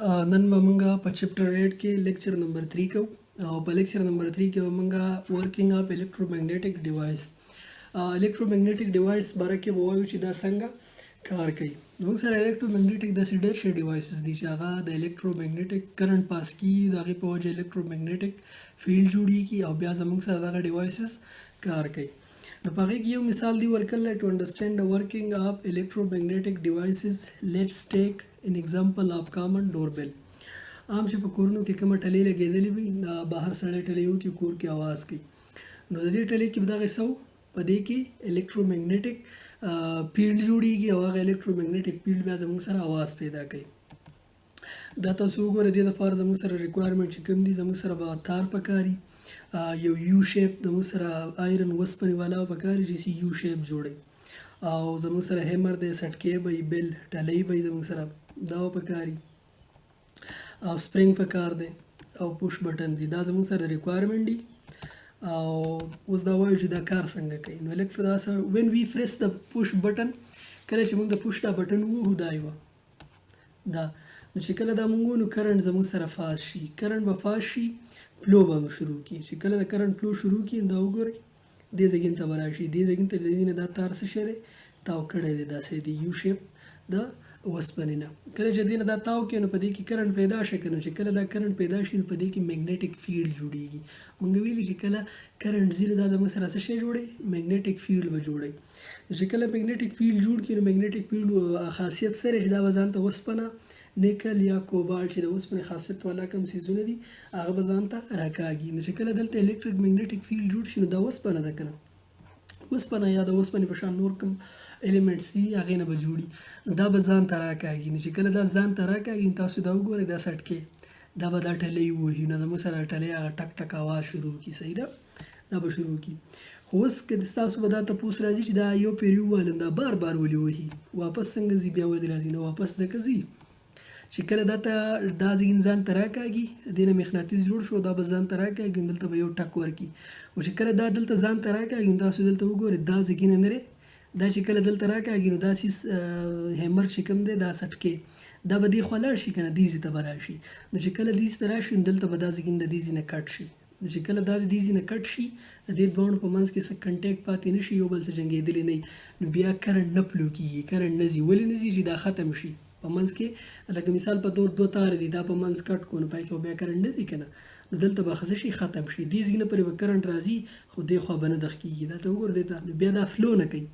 نن به مونږ په چپټر 8 کې لیکچر نمبر 3 کوو او په لیکچر نمبر 3 کې به مونږ ورکینګ اف الکترومګنیټک ډیوایس الکترومګنیټک ډیوایس باره کې به وایو چې دا څنګه کار کوي. موږ سره الکترومګنیټک داسې ډېر شي ډیوایسز دي چې هغه د الکترومګنیټک کرنٹ پاس کیږي، د هغې په وجه الکترومګنیټک فیلډ جوړیږي او بیا زموږ سره دغه ډیوایسز کار کوي. نو په هغې کې یو مثال دی ورکړلی ټو انډرسټینډ د ورکینګ اف الکترومګنیټک ډیوایسز لیټس ټیک ان ایگزامپل اف کامن ډوربل. عام چې په کورونو کې کومه ټلۍ لګېدلې وي دا بهر سړی ټلۍ وکړي کور کې اواز کوي، نو د دې ټلۍ کې به دغه څه په دې کې الکترومګنیټک فیلډ جوړیږي او هغه الکترومګنیټک فیلډ بیا زموږ سره اواز پیدا کوي. دا تاسو وګورئ، دې دپاره زموږ سره ریکوایرمنټ چې کوم دي، زموږ سره به تار پکاري، یو یو شیپ زموږ سره آیرن وسپنې والا پکاري چې یو شیپ جوړوي، او زموږ سره هیمر دی، سټکې به وي، بیل ټلۍ به وي زموږ سره، دا پکاري او سپرینګ پکار دی او پوش بټن دی. دا زموږ سره ریکوایرمنټ دي او اوس دا وایو چې دا کار څنګه کوي. نو الکترو دا وین وی پریس د پوش بټن، کله چې موږ د پوش دا بټن ووهو دا یوه دا، نو چې کله دا موږ نو کرنټ زموږ سره فاز شي، کرنټ به فاز شي، فلو به هم شروع کړي. چې کله د کرنټ فلو شروع کړي دا وګورئ دې ځګین ته به راشي، دې ځګین ته د دې نه دا تار څه شی دی تاو کړی دی، داسې دی یو شیپ د وسپنې نه. کله چې دې نه دا تاو کړي نو په دې کې کرنټ پیدا شي، که نو چې کله دا کرنټ پیدا شي نو په دې کې میګنیټک فیلډ جوړیږي. موږ ویلي چې کله کرنټ ځي نو دا زموږ سره څه شی جوړوي، میګنیټک فیلډ به جوړوي. چې کله میګنیټک فیلډ جوړ کړي نو میګنیټک فیلډ خاصیت سره چې دا به ځان ته وسپنه، نیکل یا کوبالټ چې د اوسپنې خاصیت والا کوم څیزونه دي هغه به ځان ته راکاږي. نو چې کله دلته الکتریک میګنیټک فیلډ جوړ شي نو دا وسپنه ده که نه، وسپنه یا د اوسپنې په شان نور کوم الیمنټس دي هغې نه به جوړي، نو دا به ځان ته راکاږي. نو چې کله دا ځان ته راکاږي نو تاسو دا وګورئ دا سټکې دا به دا ټلۍ ووهي، نو زموږ سره ټلۍ هغه ټک ټک اواز شروع کړي، صحیح ده، دا به شروع کړي. خو اوس که ستاسو به دا تپوس راځي چې دا یو پیر ووهلم دا بار بار ولې وهي، واپس څنګه ځي، بیا ولې راځي؟ نو واپس ځکه ځي چې کله دا ځګین ځان ته راکاږي، دې نه مقناطیس جوړ شو، دا به ځان ته راکاږي، دلته به یو ټک ورکړي. او چې کله دا دلته ځان ته راکاږي نو تاسو دلته وګورئ دا ځګینه نه دی، دا چې کله دلته راکاږي نو دا سیس هیمر چې کوم دی دا سټکې دا به دې خوا لاړ شي که نه، دې ځای ته به راشي. نو چې کله دې ځای ته راشي نو دلته به دا ځګین د دې ځای نه کټ شي. نو چې کله دا د دې ځای نه کټ شي د دې دواړو په منځ کې څه کنټیکټ پاتې نه شي، یو بل څه جنګېدلی نه وي، نو بیا کرنټ نه فلو کېږي، کرنټ نه ځي. ولې نه ځي؟ چې دا ختم شي په منځ کې، لکه مثال په طور دوه تارې دي، دا په منځ کټ کړو نو پای کې بیا کرنټ نه ځي که نه، نو دلته به څه شي ختم شي، دې ځای نه پورې به کرنټ راځي خو دې خوا به نه دغ کېږي. دلته وګوره دې ته، نو بیا دا فلو نه کوي،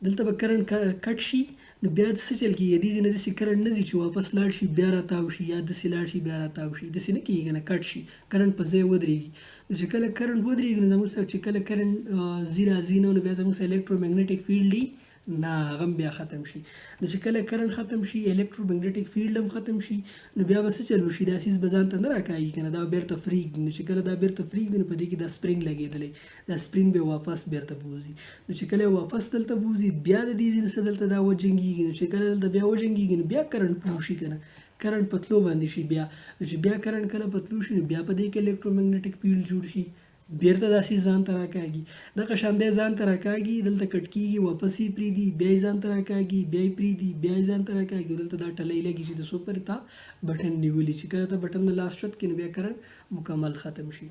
دلته به کرنټ کټ شي نو بیا څه چل کېږي، دې ځای نه داسې کرنټ نه ځي چې واپس لاړ شي بیا راتاو شي، یا داسې لاړ شي بیا راتاو شي، داسې نه کېږي نه، کټ شي، کرنټ په ځای ودرېږي. نو چې کله کرنټ ودرېږي نو زموږ سره چې کله کرنټ ځي راځي نو بیا زموږ سره الکترومګنیټک فیلډ دی نه، هغه هم بیا ختم شي. نو چې کله کرنټ ختم شي الکترومګنیټک فیلډ هم ختم شي، نو بیا به څه چل وشي، دا سیس به ځان ته نه راکاږي که نه، دا بېرته پرېږدي. نو چې کله دا بېرته پرېږدي نو په دې کې دا سپرینګ لګېدلی، دا سپرینګ به واپس بېرته بوځي. نو چې کله واپس دلته بوځي بیا د دې ځای نه څه دلته دا وجنګېږي، نو چې کله دلته بیا وجنګېږي نو بیا کرنټ فلو شي که نه، کرنټ په تلو باندې شي بیا. نو چې بیا کرنټ کله په تلو شي نو بیا په دې کې الکترومګنیټک فیلډ جوړ شي، بیرته داسې ځان ته راکاږي، دغه شان دی ځان ته راکاږي، دلته کټ کېږي، واپس یې پرېږدي، بیا یې ځان ته راکاږي، بیا یې پرېږدي، بیا یې ځان ته راکاږي، دلته دا ټلۍ لګي چې د څو پورې تا بټن نیولي، چې کله ته بټن نه لاس چت کړي نو بیا کرنټ مکمل ختم شي.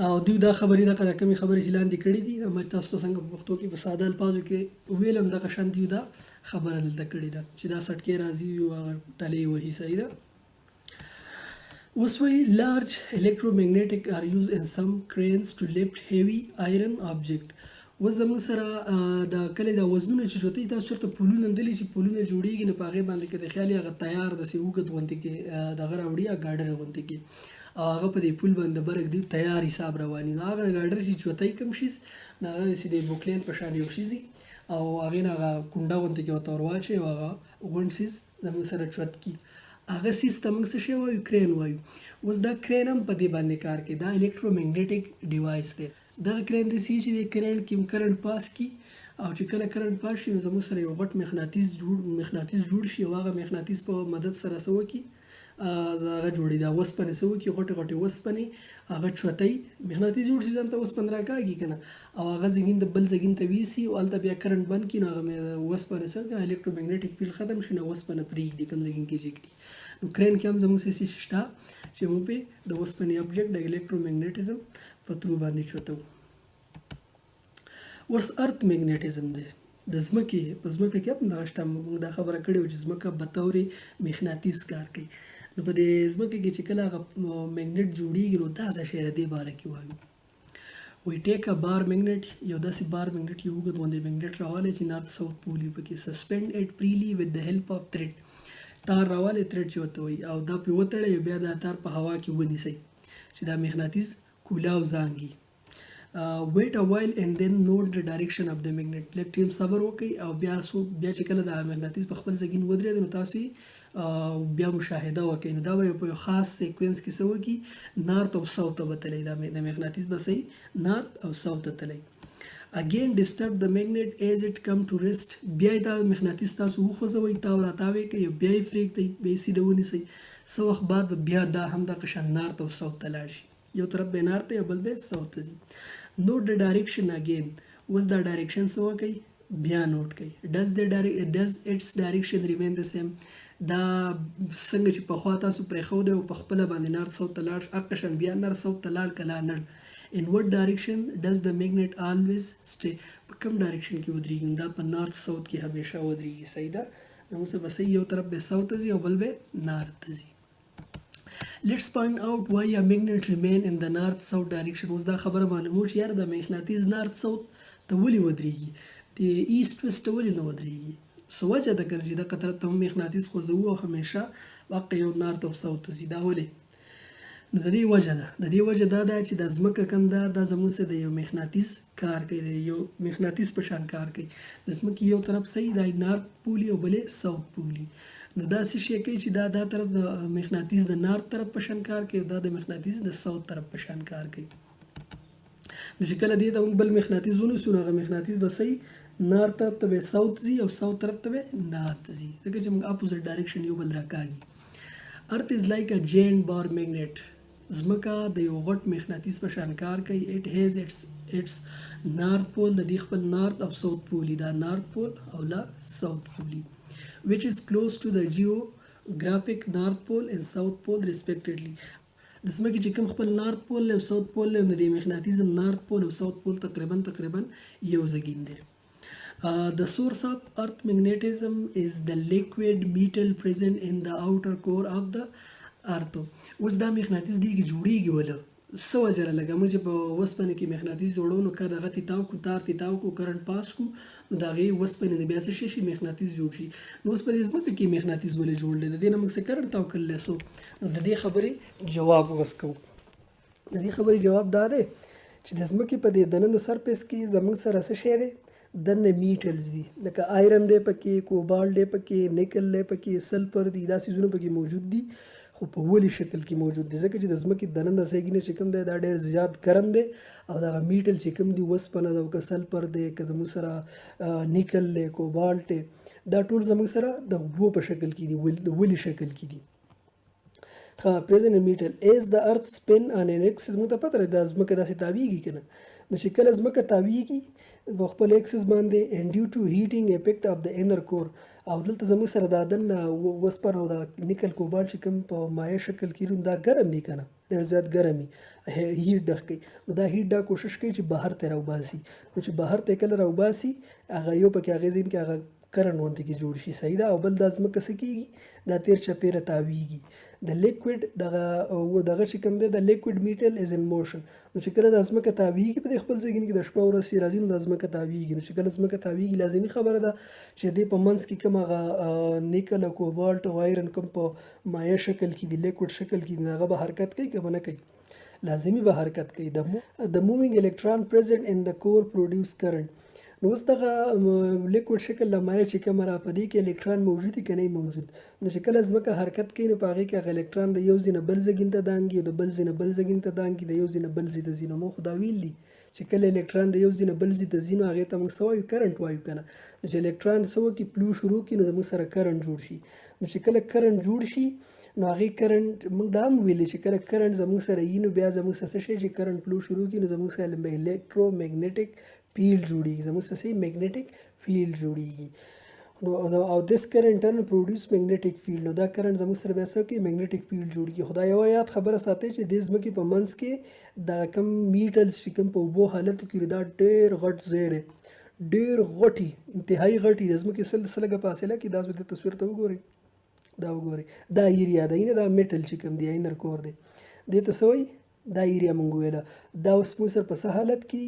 او دوی دا خبرې دغه کومې خبرې چې لاندې کړي دي ما تاسو ته څنګه په پښتو کې په ساده الفاظو کې ویلم دغه شان دوی دا خبره دلته کړې ده چې دا سټکې راځي او هغه ټلۍ وهي، صحیح ده. اوس وایي large electromagnetic are used in some cranes to lift heavy iron object. اوس زموږ سره د کله دا وزنونه چې جوتوي، تاسو چېرته پلونه لیدلي چې پلونه جوړېږي نو په هغې باندې که د خیال هغه تیار داسې اوږد غوندې کې دغه راوړي یا ګاډر غوندې کې، او هغه په دې پل باندې برک دی تیار حساب رواني، نو هغه ګاډر چې جوتوي کوم شیز نو هغه داسې د بوکلین په شان یو شیز او هغې نه هغه کونډه غوندې کې ورته ور واچوي او هغه غونډ سیز زموږ سره چوت کړي، هغه سیس ته موږ څه شی وایو، کرین وایو. اوس دا کرین هم په دې باندې کار کوي، دا الکترومګنیټک ډیوایس دی. دغه کرین داسې چې د کرنټ کې کرنټ پاس کړي او چې کله کرنټ پاس شي نو زموږ سره یو غټ مقناطیس جوړ شي او هغه مقناطیس په مدد سره څه وکړي، هغه جوړي دا وسپنې څه وکړي غټې غټې وسپنې هغه چوتۍ مغناطیس جوړ شي ځان ته وسپنه راکاږي که نه او هغه زیږین د بل زیږین ته ویسي او هلته بیا کرنټ بند کړي نو هغه وسپنې څه الکترومګنیټیک فیلډ ختم شي نو وسپنه پرېږدي کوم زیږین کې چې کړي نو کرین کې هم زموږ څه شته چې موږ پې د وسپنې ابجیکټ د الکترومګنیټیزم په ترو باندې چوتو ورس ارت میګنیټیزم دی د ځمکې په ځمکه کې هم دغه شته موږ دا خبره کړې وه چې ځمکه بطور مغناطیس کار کوي نو په دې ځمکه کې چې کله هغه میګنیټ جوړیږي نو دا څه شی د دې باره کې وایو وی ټیک ا بار میګنیټ یو داسې بار میګنیټ یو اوږد غوندې میګنیټ راوالی چې نارت ساوث پول وي پکې سسپینډ اټ فریلی with the help of thread تار راوالی تھریډ چې ورته وایي او دا پرې وتړئ بیا دا تار په هوا کې ونیسئ چې دا مغناطیس کولاو زانګي wait a while and then note the direction of the magnet لږ ټیم صبر وکړئ او بیا چې کله د مغناطیس په خپل ځګین ودرېد نو تاسو بیا مشاهده وکړئ نو دا به په یو خاص سیکوینس کې څه وکړي نارت او ساوث ته به تللی د مغناطیس به صحیح نارت او ساوث ته تللی again disturb the magnet as it come to rest بیا دا مغناطیس تاسو وخوځوئ تاو راتاوی کوي بیا یې پرېږدئ بیا یې سیده ونیسئ څه وخت بعد به بیا دا هم دغه شان نارت او ساوث ته لاړ شي یو طرف به نارت ته بل به ساوث ته ځي note the direction again اوس دا ډایرکشن څه وکړئ بیا نوٹ کړئ does its direction remain the same دا څنګه چې پخوا تاسو پرېښودی او په خپله باندې نارت ساوث ته لاړ هغه شان بیا نارت ساوث ته لاړ که لا نړ in what direction does the magnet always stay په کوم ډایرکشن کې ودرېږي دا په نارت ساوث کې همیشه ودرېږي صحیح ده نو څه به صحیح یو طرف به ساوث ته ځي او بل به نارت ته ځي Let's point out why a magnet remain in the north-south direction. اوس دا خبره معلومه چې یار د مغناطیس نارت ساوث ته ولې ودرېږي د ایست ویسټ ته ولې نه ودرېږي څه وجه ده که نه چې دغه طرف ته هم مغناطیس خوځوو او همیشه واقع یو نارت او ساوث ته ځي دا ولې نو د دې وجه ده دا ده چې د ځمکه کوم ده دا زموږ سره د یو مغناطیس کار کوي د یو مغناطیس په شان کار کوي د ځمکې یو طرف صحیح دا نارت پولي او بلې ساوث پولي نو دا څه شی کوي چې دا طرف د مغناطیس د نارت طرف په شان کار کوي دا د مغناطیس د ساوث طرف په شان کار کوي نو چې کله دې ته موږ بل مغناطیس ونیسو نو هغه مغناطیس به صحیح نارت طرف ته به ساوث ځي او ساوث طرف ته به نارت ځي ځکه چې موږ اپوزیټ ډایرکشن یو بل راکاږي ارت از لایک ا جاینټ بار میګنیټ ځمکه د یو غټ مغناطیس په شان کار کوي اټ هیز اټس نارت پول د دې خپل نارت او ساوث پولي دا نارت پول او لا ساوث پولي which is close to the geographic north pole and south pole respectively د ځمکې چې کوم خپل نارت پول او ساوث پول له د مغناطیس نارت پول او ساوث پول تقریبا یو ځګین دی the source of earth magnetism is the liquid metal present in the outer core of the earth اوس دا مغناطیس دیږي جوړیږي ولا څه وجه لګه موږ په وسپنې کې مغناطیس جوړو نو که دغه تیتاو کو تار تیتاو کو کرنټ پاس کو نو د هغې وسپنې نه بیا څه شي مغناطیس جوړ شي نو اوس په دې ځمکه کې مغناطیس ولې جوړ دی د دې نه موږ څه کرنټ تاو کړلی سو نو د دې خبرې جواب اوس کوو د دې خبرې جواب دا دی چې د ځمکې په دې دننه سرفیس کې زموږ سره څه شی دی دننه میټلز دي لکه آیرن دی پکې کوبالټ دی پکې نیکل دی پکې سلفر دي دا څیزونه پکې موجود دي خو په ولي شکل کې موجود دي ځکه چې د ځمکې دننه ځایګینه چې کوم دی دا ډېر زیات ګرم دی او دغه میټل چې کوم دي وسپنه ده او که سلفر دی که زموږ سره نیکل دی کوبالټ دی دا ټول زموږ سره د اوبو په شکل کې دي د ولي شکل کې دي present in metal as the earth spin on an axis موږ ته پته ده دا ځمکه داسې تاویږي که نه نو چې کله ځمکه تاویږي په خپل اکسس باندې and due to heating effect of the inner core او دلته زموږ سره دا دننه وسپنه او د نیکل کوبالټ چې کوم په مایع شکل کې دا ګرم دي که نه ډېر زیات ګرم وي هیټ ډک کوي نو دا هیټ دا کوشش کوي چې بهر ته راوباسي نو چې بهر ته کله راوباسي هغه یو پکې هغې ځین کې هغه کرنټ غوندې کې جوړ شي صحیح ده او بل دا ځمکه څه کېږي دا تیر چپېره تاویږي د لیکوډ دغه چې کوم دی د لیکوډ میټل از ان موشن نو چې کله د ځمکه تاویږي په دې خپل ځای کې د شپه ورځ چې راځي نو د ځمکه تاویږي نو چې کله ځمکه تاویږي لازمي خبره ده چې دې په منځ کې کوم هغه نیکل او کوبالټ او آیرن کوم په مایع شکل کې دي لیکوډ شکل کې دي هغه به حرکت کوي که به نه کوي لازمي به حرکت کوي د مووینګ الکترون پریزنټ ان د کور پروډیوس کرنټ نو اوس دغه لیکوډ شکل له مایع چې کومه را په دې کې الکترون موجود دي که نه موجود نو چې کله ځمکه حرکت کوي نو په هغې کې هغه الکترون د یو ځای نه بل ځګین ته دانګي د بل ځای نه بل ځګین ته دانګي د یو ځای نه بل ځای ته ځي نو موږ خو دا ویل دي چې کله الکترون د یو ځای نه بل ځای ته ځي نو هغې ته موږ څه وایو کرنټ وایو که نه نو چې الکترون څه وکړي پلو شروع کړي نو زموږ سره کرنټ جوړ شي نو چې کله کرنټ جوړ شي نو هغې کرنټ موږ دا هم ویلې چې کله کرنټ زموږ سره وي نو بیا زموږ سره څه شی چې کرنټ فلو شروع کړي نو زموږ سره الکترومیګنیټک فیلډ جوړیږي زموږ سره څه میګنیټک فیلډ جوړیږي او دس کرنټ ټرن پروډوس میګنیټک فیلډ نو دا کرنټ زموږ سره بیا څه کوي میګنیټک فیلډ جوړیږي خو دا یوه یاد خبره ساتئ چې دې ځمکې په منځ کې دا کم میټلز چې کوم په اوبو حالتو کې دا ډېر غټ ځای دی ډېر غټي انتهایي غټي د ځمکې څه لږه فاصله کې دا د تصویر ته وګورئ دا وګورئ دا ایریا دی نه دا میټل چې کوم دی اینر کور دی دې ته څه وایي دا ایریا موږ ویله دا اوس موږ سره په څه حالت کې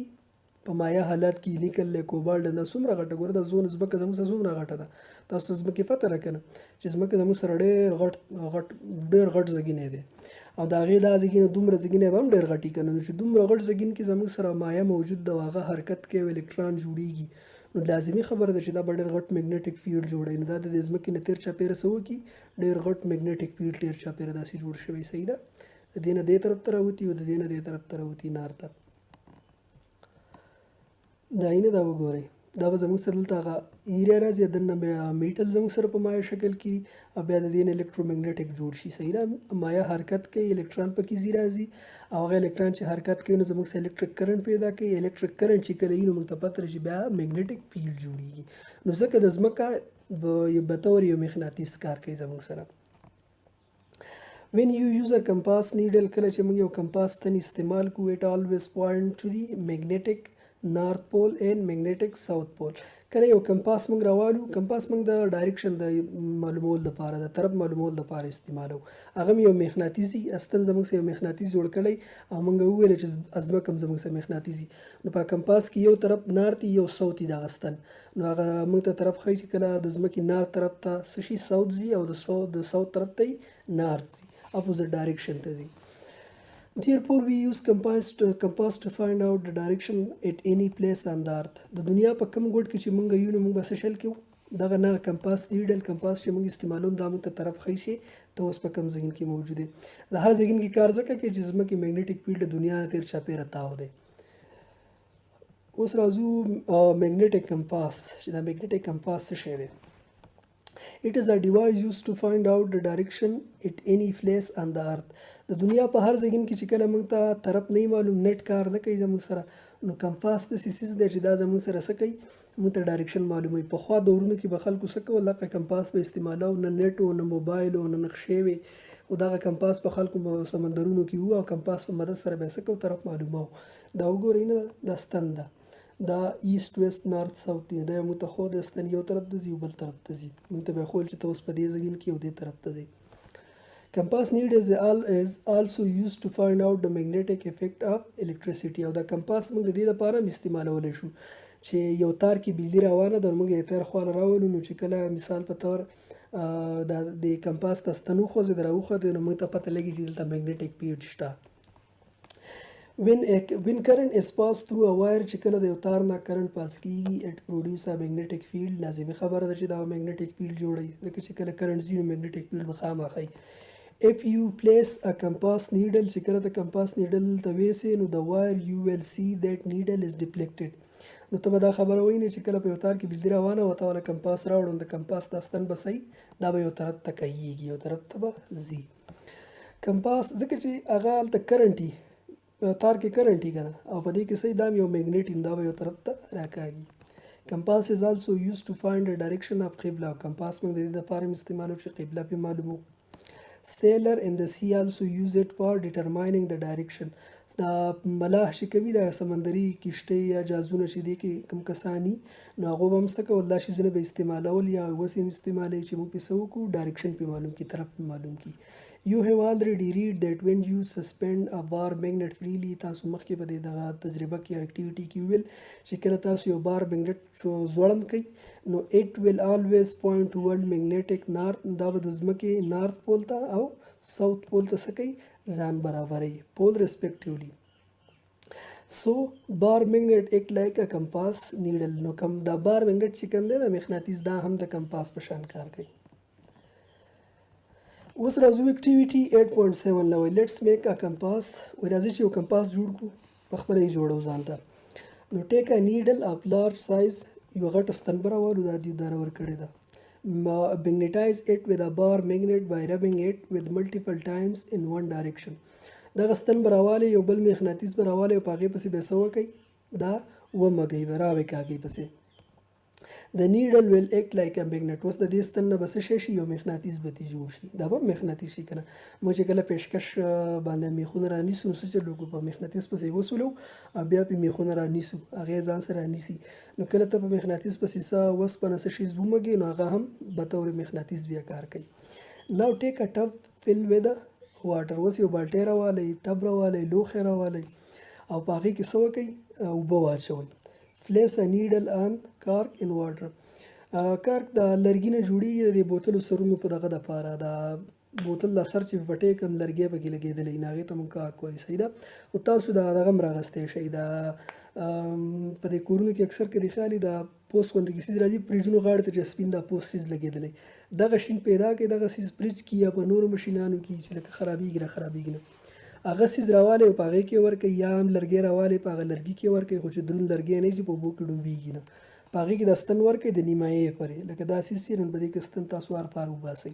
په مایع حالت کې نیکل دی کوبالټ دا څومره غټه ګوره دا زون ځمکه زموږ سره څومره غټه ده تاسو ځمکې پته ده که نه چې ځمکه زموږ سره ډېر غټ زګینی دی او د هغې دا زګینه دومره زګینی به هم ډېر غټي که نه نو چې دومره غټ زګین کې زموږ سره مایع موجود ده او هغه حرکت کوي او الکتران جوړیږي نو لازمي خبره ده چې دا به ډېر غټ میګنیټک فیلډ جوړوي نو دا د دې ځمکې نه تېر چاپېره څه وکړي ډېر غټ میګنیټک فیلډ تېر چاپېره داسې جوړ شوی صحیح ده د دې نه دې طرف ته راوتي او د دې نه دې طرف ته راوتي نار ته دا یې نه دا وګورئ دا به زموږ سره دلته هغه ایریا راځي دننه بیا میټل زموږ سره په مایع شکل کې او بیا د دې نه الکترومیګنیټک جوړ شي صحیح ده مایع حرکت کوي الکترون پکې ځي راځي او هغه الکترون چې حرکت کوي نو زموږ سره الکتریک کرنټ پیدا کوي الکتریک کرنټ چې کله وي نو موږ ته پته لري چې بیا میګنیټک فیلډ جوړیږي نو ځکه د ځمکه بطور یو مقناطیس کار کوي زموږ سره when you use a compass needle کله چې موږ یو کمپاس تن استعمال کوو it always point to the magnetic نارت پول اینڈ میګنیټک ساوث پول کله یو کمپاس موږ راوالو کمپاس موږ د ډایرکشن د معلومولو لپاره د طرف معلومولو لپاره استعمالو هغه یو مقناطیسي استن زموږ سره یو مقناطیس جوړ کړی او موږ وویل چې ځمکه هم زموږ سره مقناطیسي نو په کمپاس کې یو طرف نارت یو ساوث دغه استن نو هغه موږ ته طرف ښایي چې کله د ځمکې نارت طرف ته څه شي ساوث ځي او د ساوث طرف ته نارت ځي اپوزټ ډایرکشن ته ځي Therefore, we use compass to find out the direction at any place on the earth. د دنیا په کوم ګوټ کې چې موږ یو نو موږ به څه شل کوو دغه نه کمپاس نیډل کمپاس چې موږ استعمالوم دا موږ ته طرف ښیي شي ته اوس په کوم ځګین کې موجود دی د هر ځګین کې کار ځکه کوي چې ځمکې میګنیټک فیلډ د دنیا نه تېر چاپېره تاو دی اوس راځو میګنیټک کمپاس چې دا میګنیټک کمپاس څه شی دی It is a device used to find out the direction at any place on the earth. د دنیا په هر ځای کې چې کله موږ ته طرف نه معلوم نت کار نه کوي زموږ سره نو کمپاس د سیسیس دی چې دا زموږ سره څه کوي موږ ته ډایرکشن معلوموي پخوا دورونو کې به خلکو څه کول دغه کمپاس به استعمالو نه نټ و نه موبایل و نه نقشې وې خو دغه کمپاس په خلکو سمندرونو کې وو او کمپاس په مدد سره به څه کوو طرف معلومو دا وګورئ نه دا ستن ده دا ایست ویست نارت ساوث دی دا موږ ته خو د ستن یو طرف ته ځي بل طرف ته ځي موږ ته به خول چې ته اوس په دې ځګین کې یو دې طرف ته ځي Compass needle is also used to find out the magnetic effect of electricity او دا کمپاس موږ د دې لپاره استعمالولی شو چې یو تار کې بجلی روانه ده موږ یې تر خواله راولو نو چې کله مثال په طور د کمپاس ته ستن وخوځېد راوخوځېد نو موږ ته پته لګي چې دلته میګنیټک فیلډ شته when current is passed through a wire چې کله د یو تار نه کرنټ پاس کیږي it produce a magnetic field لازمي خبره ده چې دا magnetic field جوړوي ځکه چې کله کرنټ ځي نو magnetic field به خامخا if you place a compass needle چې کله د کمپاس نیډل ته ویسې نو د wire you will see that needle is deflected نو ته به دا خبره وینې چې کله په یو تار کې بجلی روانه وه ته والا کمپاس راوړو نو د کمپاس دا ستن به صحیح دا به یو طرف ته کیږي یو طرف ته به ځي کمپاس ځکه چې هغه هلته کرنټ وي تار کې کرنټ وي که نه او په دې کې صحیح دا هم یو میګنیټ وي دا به یو طرف ته راکاږي کمپاس is also used to find the direction of قبله او کمپاس موږ د دې دپاره هم استعمالوو چې قبله پې معلومو sailor in the sea also use it for determining the direction دا ملاح چې کوي د سمندري کشتۍ یا جهازونه چې دي کې کوم کسانی نو هغو به هم څه کول دا شیزونه به استعمالول یا اوس هم استعمالوي چې موږ پې څه وکړو ډایرکشن پې معلوم کړي طرف پې معلوم کړي You have already read that when you suspend a bar magnet freely تاسو مخکې په دې دغه تجربه کې اکټیویټي کې ویل چې کله تاسو یو بار میګنیټ ځوړند کوئ نو it will always point toward magnetic north دا به د ځمکې نارت پول ته او ساوث پول ته څه کوي ځان برابروي پول ریسپیکټیولی So bar magnet act like a compass needle نو کوم دا بار میګنیټ چې کوم دی د مقناطیس دا هم د کمپاس په شان کار کوي اوس راځو اکټیویټي 8.7 لوي لیټس میک ا کمپاس راځي چې یو کمپاس جوړ کړو په خپله یې جوړو ځان ته نو ټیک ا نیډل اف لارج سایز یو غټه ستن به راوالو دا دې داره ورکړې ده magnetize it with a bar magnet by rubbing it with multiple times in one direction. دغه ستن به راوالی یو بل مغناطیس به راوالی او په هغې پسې بیا څه وکئ دا ومږئ به راوې کاږئ پسې. The needle will act like a magnet. اوس د دې ستن نه به څه شی شي یو مغناطیس به ترې جوړ شي دا به مغناطیس شي که نه. موږ چې کله پیشکش باندې میخونه رانیسو نو څه چل وکړو په مغناطیس پسې یې وسولو او بیا پې میخونه رانیسو هغې ځان سره رانیسي نو کله ته په مغناطیس پسې څه وسپنه څه شیز ومږې نو هغه هم بطور مغناطیس بیا کار کوي. Now take a tub fill with واټر. اوس یو بالټۍ راوالی ټب راوالی لوښی راوالی او په هغې کې څه وکئ اوبه واچوئ. Place a needle on cork in water. کارک د لرګي نه جوړېږي د دې بوتلو سرونو په دغه دپاره د بوتل دا سر چې پټۍ کوم لرګی پکې لګېدلی نو هغې ته مونږ کارک وایو صحیح ده. خو تاسو د هغه هم راغستی شئ د په دې کورونو کې اکثر که دې خیال وي د پوست غوندې کې څیز راځي فریجونو غاړې ته چې سپین دا پوست څیز لګېدلی دغه شین پیدا کړئ دغه څیز فریج کې یا په نورو مشینانو کې چې لکه خرابېږي نه خرابېږي نه هغه څیز راوالی او په هغې کې ورکړئ یا هم لرګی راوالی په هغه لرګي کې ورکړئ خو چې دروند لرګی نه چې په اوبو کې ډوبېږي نه په هغې کې دا ستن ورکړئ د نیمایې پورې لکه دا څیز چې نن په دې کې ستن تاسو هر پار وباسئ.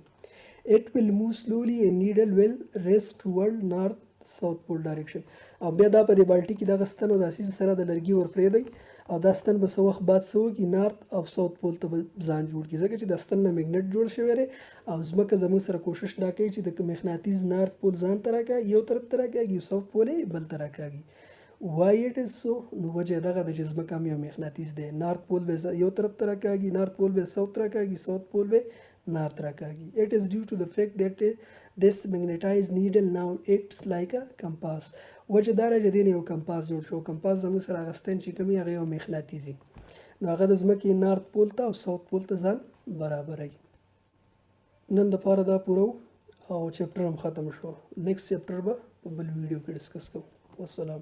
It will move slowly and needle will race toward north south pole direction. او بیا دا په دې بالټي کې دغه ستن او دا څیز سره د لرګي ور پرېږدئ او دا ستن به څه وخت بعد څه وکړي نارت او ساوت پول ته به ځان جوړ کړي ځکه چې د ستن نه میګنټ جوړ شوی دی او ځمکه زموږ سره کوشش دا کوي چې د مغناطیس نارت پول ځان ته راکاږي یو طرف ته راکاږي ساوت پول یې بل ته راکاږي. Why it is so؟ نو وجه دغه د چې ځمکه هم یو مغناطیس دی نارت پول به یو طرف ته راکاږي نارت پول به ساوت راکاږي ساوت پول به north راکاږي. It is due to the fact that this magnetized needle now acts like a compass. وجه دا چې دین یو کمپاس جوړ شو کمپاس زموږ سره هغه ستن چې کوم هغه یو مغناطیسي نو هغه د ځمکې نارت پول ته او ساوت پول ته ځان برابروي. نن دپاره دا پوره او چپټر هم ختم شو. نیکسټ چپټر به په بل ویډیو کې ډسکس کوو. والسلام.